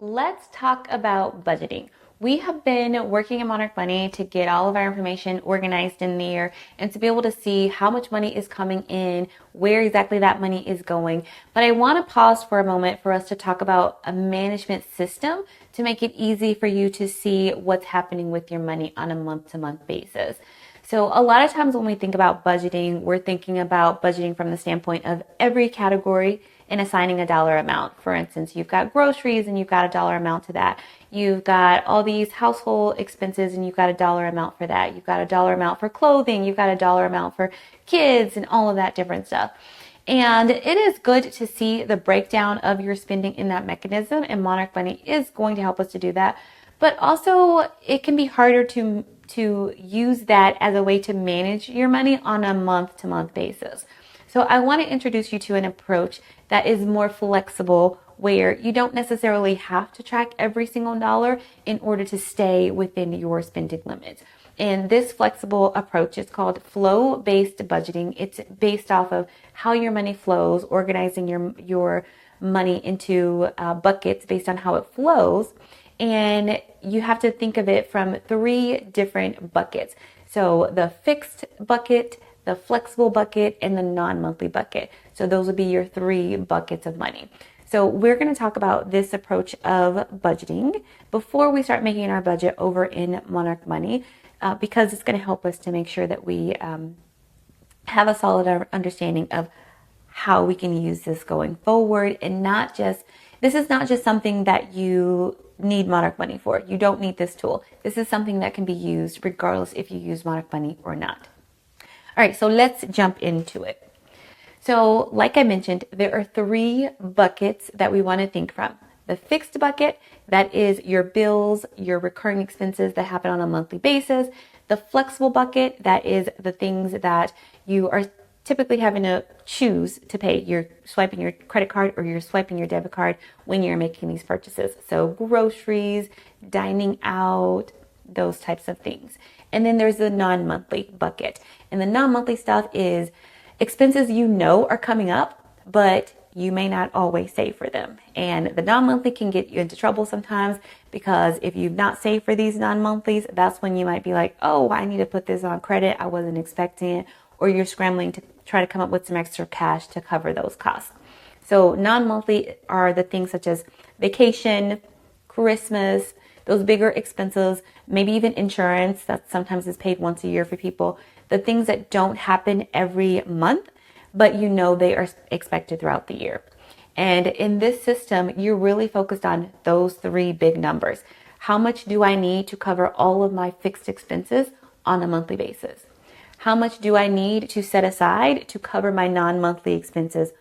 Let's talk about budgeting. We have been working in Monarch Money to get all of our information organized in there and to be able to see how much money is coming in, where exactly that money is going. But I want to pause for a moment for us to talk about a management system to make it easy for you to see what's happening with your money on a month-to-month basis. So a lot of times when we think about budgeting, we're thinking about budgeting from the standpoint of every category and assigning a dollar amount. For instance, you've got groceries and you've got a dollar amount to that. You've got all these household expenses and you've got a dollar amount for that. You've got a dollar amount for clothing. You've got a dollar amount for kids and all of that different stuff. And it is good to see the breakdown of your spending in that mechanism, and Monarch Money is going to help us to do that. But also, it can be harder to use that as a way to manage your money on a month-to-month basis. So I want to introduce you to an approach that is more flexible, where you don't necessarily have to track every single dollar in order to stay within your spending limits. And this flexible approach is called flow-based budgeting. It's based off of how your money flows, organizing your money into buckets based on how it flows. And you have to think of it from three different buckets. So the fixed bucket, the flexible bucket, and the non-monthly bucket. So those would be your three buckets of money. So we're going to talk about this approach of budgeting before we start making our budget over in Monarch Money, because it's going to help us to make sure that we have a solid understanding of how we can use this going forward, and this is not just something that you need Monarch Money for. You don't need this tool. This is something that can be used regardless if you use Monarch Money or not. All right, so let's jump into it. So like I mentioned, there are three buckets that we want to think from. The fixed bucket, that is your bills, your recurring expenses that happen on a monthly basis. The flexible bucket, that is the things that you are typically having to choose to pay. You're swiping your credit card or you're swiping your debit card when you're making these purchases. So groceries, dining out, those types of things. And then there's the non-monthly bucket. And the non-monthly stuff is expenses you know are coming up, but you may not always save for them. And the non-monthly can get you into trouble sometimes, because if you've not saved for these non-monthlies, that's when you might be like, oh, I need to put this on credit. I wasn't expecting it. Or you're scrambling to try to come up with some extra cash to cover those costs. So non-monthly are the things such as vacation, Christmas, those bigger expenses, maybe even insurance that sometimes is paid once a year for people. The things that don't happen every month, but you know they are expected throughout the year. And in this system, you're really focused on those three big numbers. How much do I need to cover all of my fixed expenses on a monthly basis? How much do I need to set aside to cover my non-monthly expenses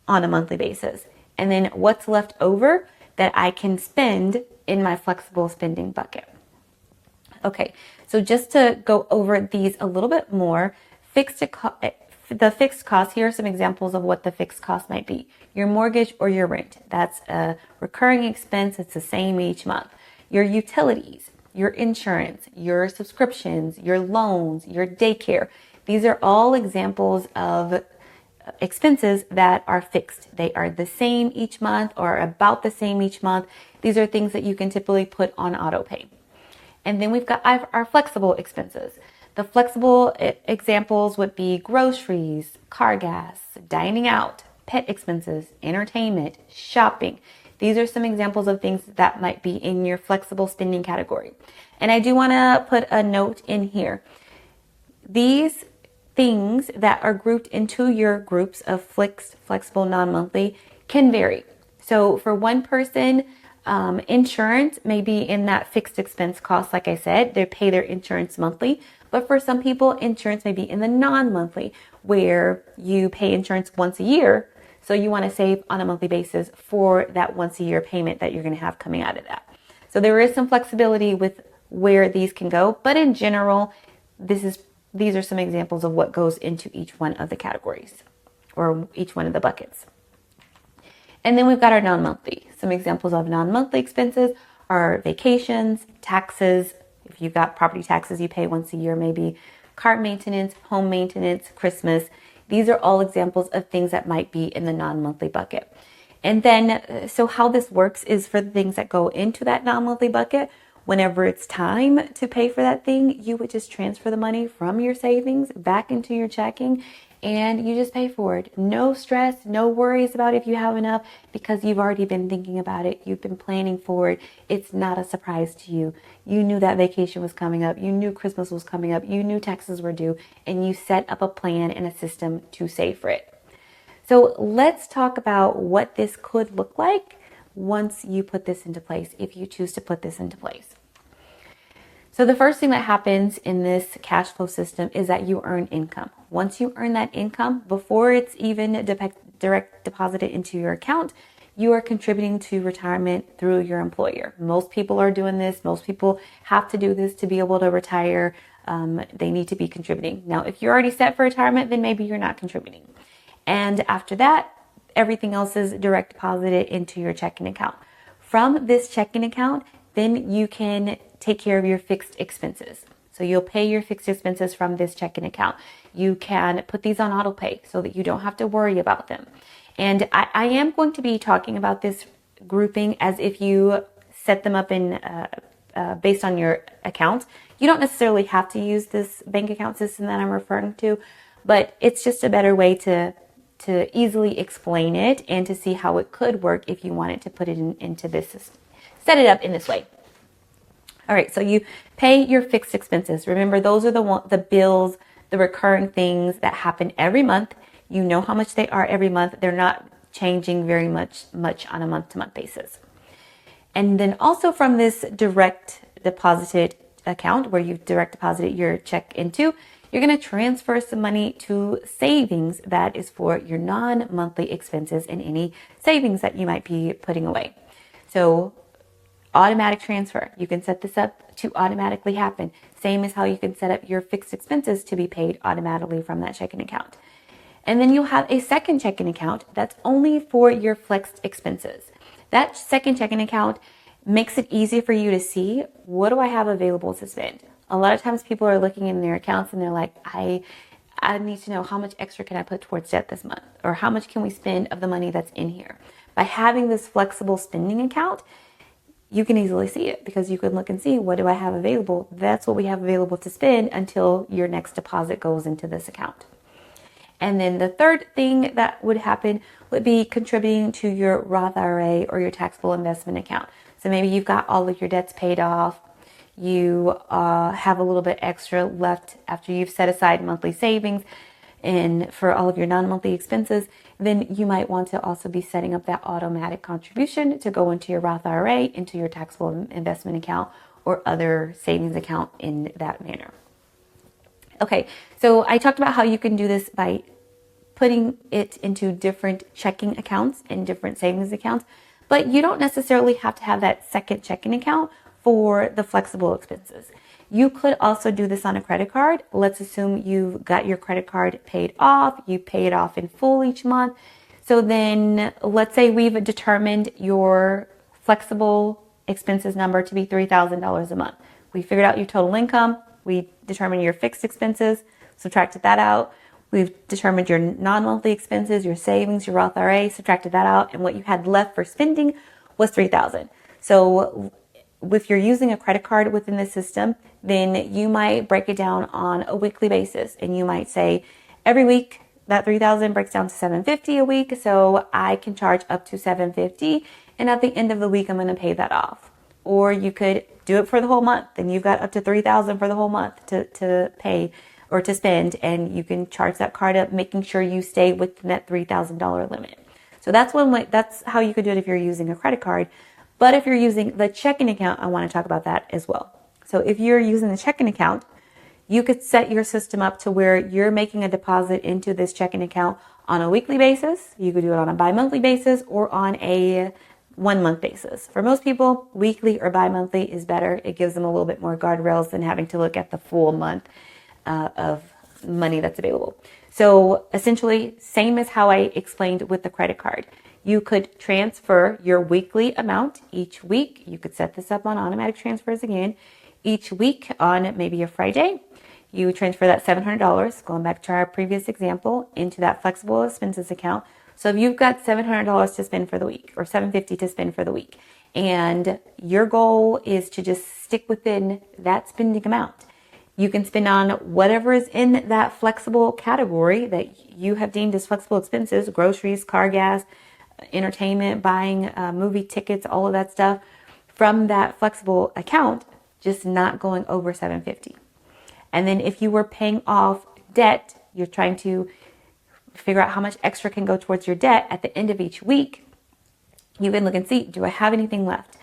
on a monthly basis? And then what's left over that I can spend in my flexible spending bucket? Okay, so just to go over these a little bit more, the fixed costs, here are some examples of what the fixed cost might be. Your mortgage or your rent, that's a recurring expense. It's the same each month. Your utilities, your insurance, your subscriptions, your loans, your daycare. These are all examples of expenses that are fixed. They are the same each month or about the same each month. These are things that you can typically put on auto pay. And then we've got our flexible expenses. The flexible examples would be groceries, car gas, dining out, pet expenses, entertainment, shopping. These are some examples of things that might be in your flexible spending category. And I do want to put a note in here. These things that are grouped into your groups of fixed, flexible, non-monthly can vary. So for one person, insurance may be in that fixed expense cost. Like I said, they pay their insurance monthly. But for some people, insurance may be in the non-monthly, where you pay insurance once a year. So you want to save on a monthly basis for that once a year payment that you're going to have coming out of that. So there is some flexibility with where these can go. But in general, these are some examples of what goes into each one of the categories or each one of the buckets. And then we've got our non-monthly. Some examples of non-monthly expenses are vacations, taxes. If you've got property taxes you pay once a year, maybe car maintenance, home maintenance, Christmas. These are all examples of things that might be in the non-monthly bucket. And then, so how this works is for the things that go into that non-monthly bucket, whenever it's time to pay for that thing, you would just transfer the money from your savings back into your checking and you just pay for it. No stress, no worries about if you have enough because you've already been thinking about it. You've been planning for it. It's not a surprise to you. You knew that vacation was coming up. You knew Christmas was coming up. You knew taxes were due and you set up a plan and a system to save for it. So let's talk about what this could look like once you put this into place, if you choose to put this into place. So the first thing that happens in this cash flow system is that you earn income. Once you earn that income, before it's even direct deposited into your account, you are contributing to retirement through your employer. Most people are doing this. Most people have to do this to be able to retire. They need to be contributing. Now, if you're already set for retirement, then maybe you're not contributing. And after that, everything else is direct deposited into your checking account. From this checking account, then you can take care of your fixed expenses. So you'll pay your fixed expenses from this checking account. You can put these on auto pay so that you don't have to worry about them. And I am going to be talking about this grouping as if you set them up in based on your account. You don't necessarily have to use this bank account system that I'm referring to, but it's just a better way to easily explain it and to see how it could work if you wanted to put it into this system. Set it up in this way. All right, so you pay your fixed expenses. Remember, those are the bills, the recurring things that happen every month. You know how much they are every month. They're not changing very much on a month-to-month basis. And then also from this direct deposited account where you've direct deposited your check into, you're going to transfer some money to savings that is for your non-monthly expenses and any savings that you might be putting away. So automatic transfer, you can set this up to automatically happen. Same as how you can set up your fixed expenses to be paid automatically from that checking account. And then you'll have a second checking account that's only for your flexed expenses. That second checking account makes it easy for you to see, what do I have available to spend? A lot of times people are looking in their accounts and they're like, I need to know how much extra can I put towards debt this month? Or how much can we spend of the money that's in here? By having this flexible spending account, you can easily see it because you can look and see, what do I have available? That's what we have available to spend until your next deposit goes into this account. And then the third thing that would happen would be contributing to your Roth IRA or your taxable investment account. So maybe you've got all of your debts paid off. You have a little bit extra left after you've set aside monthly savings and for all of your non-monthly expenses, then you might want to also be setting up that automatic contribution to go into your Roth IRA, into your taxable investment account, or other savings account in that manner. Okay, so I talked about how you can do this by putting it into different checking accounts and different savings accounts, but you don't necessarily have to have that second checking account for the flexible expenses. You could also do this on a credit card. Let's assume you've got your credit card paid off. You pay it off in full each month. So then let's say we've determined your flexible expenses number to be $3,000 a month. We figured out your total income. We determined your fixed expenses, subtracted that out. We've determined your non-monthly expenses, your savings, your Roth IRA, subtracted that out. And what you had left for spending was $3,000. So if you're using a credit card within the system, then you might break it down on a weekly basis. And you might say, every week, that $3,000 breaks down to $750 a week. So I can charge up to $750. And at the end of the week, I'm going to pay that off. Or you could do it for the whole month. Then you've got up to $3,000 for the whole month to pay or to spend. And you can charge that card up, making sure you stay within that $3,000 limit. So that's how you could do it if you're using a credit card. But if you're using the checking account, I want to talk about that as well. So if you're using the checking account, you could set your system up to where you're making a deposit into this checking account on a weekly basis. You could do it on a bi-monthly basis or on a 1 month basis. For most people, weekly or bi-monthly is better. It gives them a little bit more guardrails than having to look at the full month of money that's available. So essentially, same as how I explained with the credit card. You could transfer your weekly amount each week. You could set this up on automatic transfers again. Each week on maybe a Friday, you transfer that $700, going back to our previous example, into that flexible expenses account So if you've got $700 to spend for the week or $750 to spend for the week, and your goal is to just stick within that spending amount, you can spend on whatever is in that flexible category that you have deemed as flexible expenses: groceries, car gas, entertainment, buying movie tickets, all of that stuff from that flexible account, just not going over $750. And then if you were paying off debt, you're trying to figure out how much extra can go towards your debt at the end of each week. You can look and see, do I have anything left?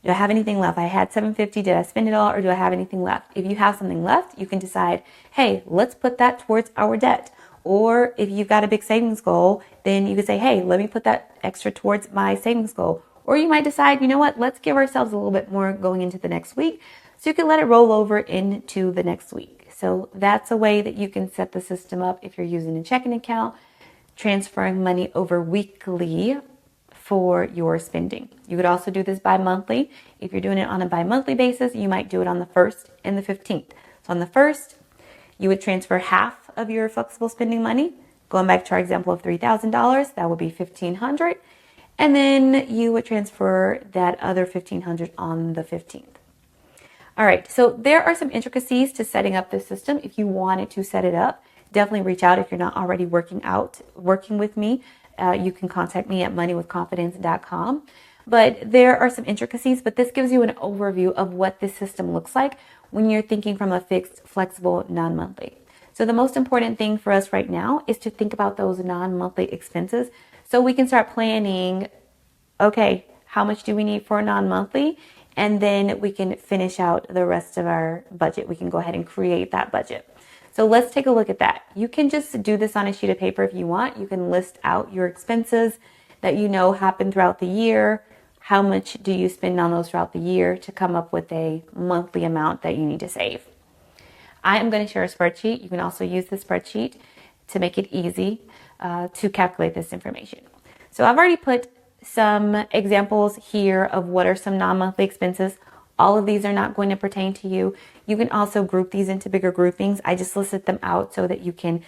Do I have anything left? I had $750. Did I spend it all, or do I have anything left? If you have something left, you can decide, hey, let's put that towards our debt. Or if you've got a big savings goal, then you could say, hey, let me put that extra towards my savings goal. Or you might decide, you know what, let's give ourselves a little bit more going into the next week. So you can let it roll over into the next week. So that's a way that you can set the system up if you're using a checking account, transferring money over weekly for your spending. You could also do this bi-monthly. If you're doing it on a bi-monthly basis, you might do it on the 1st and the 15th. So on the 1st, you would transfer half of your flexible spending money. Going back to our example of $3,000, that would be $1,500. And then you would transfer that other $1,500 on the 15th. All right, so there are some intricacies to setting up this system. If you wanted to set it up, definitely reach out. If you're not already working with me, you can contact me at moneywithconfidence.com. But there are some intricacies, but this gives you an overview of what this system looks like when you're thinking from a fixed, flexible, non-monthly. So the most important thing for us right now is to think about those non-monthly expenses so we can start planning, okay, how much do we need for a non-monthly? And then we can finish out the rest of our budget. We can go ahead and create that budget. So let's take a look at that. You can just do this on a sheet of paper if you want. You can list out your expenses that you know happen throughout the year. How much do you spend on those throughout the year to come up with a monthly amount that you need to save? I am going to share a spreadsheet. You can also use the spreadsheet to make it easy to calculate this information. So I've already put some examples here of what are some non-monthly expenses. All of these are not going to pertain to you. You can also group these into bigger groupings. I just listed them out so that you can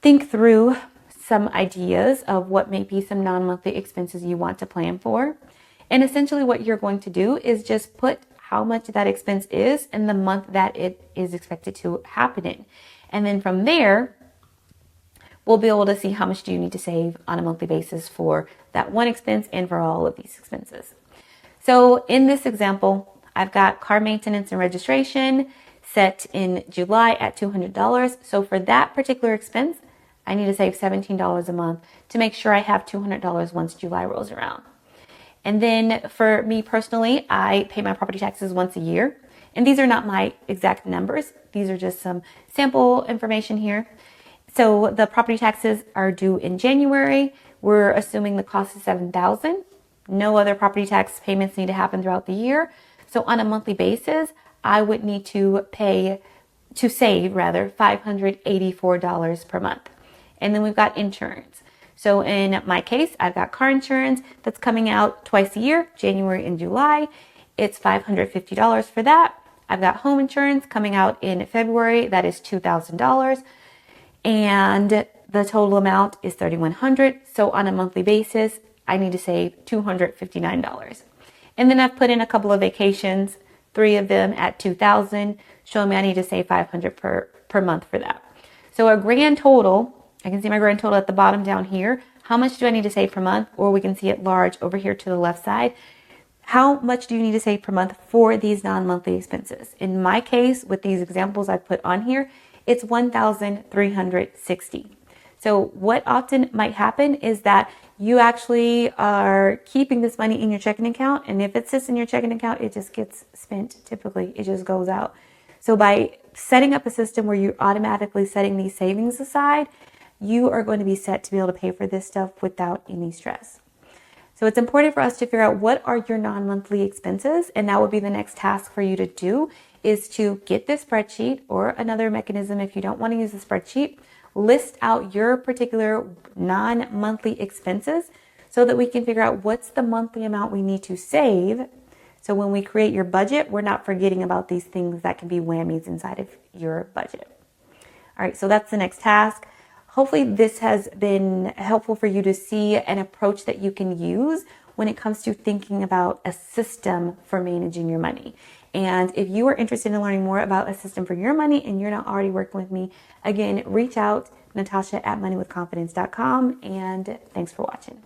think through some ideas of what may be some non-monthly expenses you want to plan for. And essentially what you're going to do is just put how much that expense is and the month that it is expected to happen in. And then from there, we'll be able to see how much do you need to save on a monthly basis for that one expense and for all of these expenses. So in this example, I've got car maintenance and registration set in July at $200. So for that particular expense, I need to save $17 a month to make sure I have $200 once July rolls around. And then for me personally, I pay my property taxes once a year. And these are not my exact numbers. These are just some sample information here. So the property taxes are due in January. We're assuming the cost is $7,000. No other property tax payments need to happen throughout the year. So on a monthly basis, I would need to save $584 per month. And then we've got insurance. So in my case, I've got car insurance that's coming out twice a year, January and July. It's $550 for that. I've got home insurance coming out in February. That is $2,000. And the total amount is $3,100. So on a monthly basis, I need to save $259. And then I've put in a couple of vacations, 3 of them at $2,000, showing me I need to save $500 per month for that. So a grand total, I can see my grand total at the bottom down here. How much do I need to save per month? Or we can see it large over here to the left side. How much do you need to save per month for these non-monthly expenses? In my case, with these examples I put on here, it's $1,360. So what often might happen is that you actually are keeping this money in your checking account. And if it sits in your checking account, it just gets spent. Typically, it just goes out. So by setting up a system where you're automatically setting these savings aside, you are going to be set to be able to pay for this stuff without any stress. So it's important for us to figure out what are your non-monthly expenses. And that would be the next task for you to do, is to get this spreadsheet, or another mechanism if you don't want to use the spreadsheet. List out your particular non-monthly expenses so that we can figure out what's the monthly amount we need to save. So when we create your budget, we're not forgetting about these things that can be whammies inside of your budget. All right, so that's the next task. Hopefully this has been helpful for you to see an approach that you can use when it comes to thinking about a system for managing your money. And if you are interested in learning more about a system for your money and you're not already working with me, again, reach out, Natasha at moneywithconfidence.com, and thanks for watching.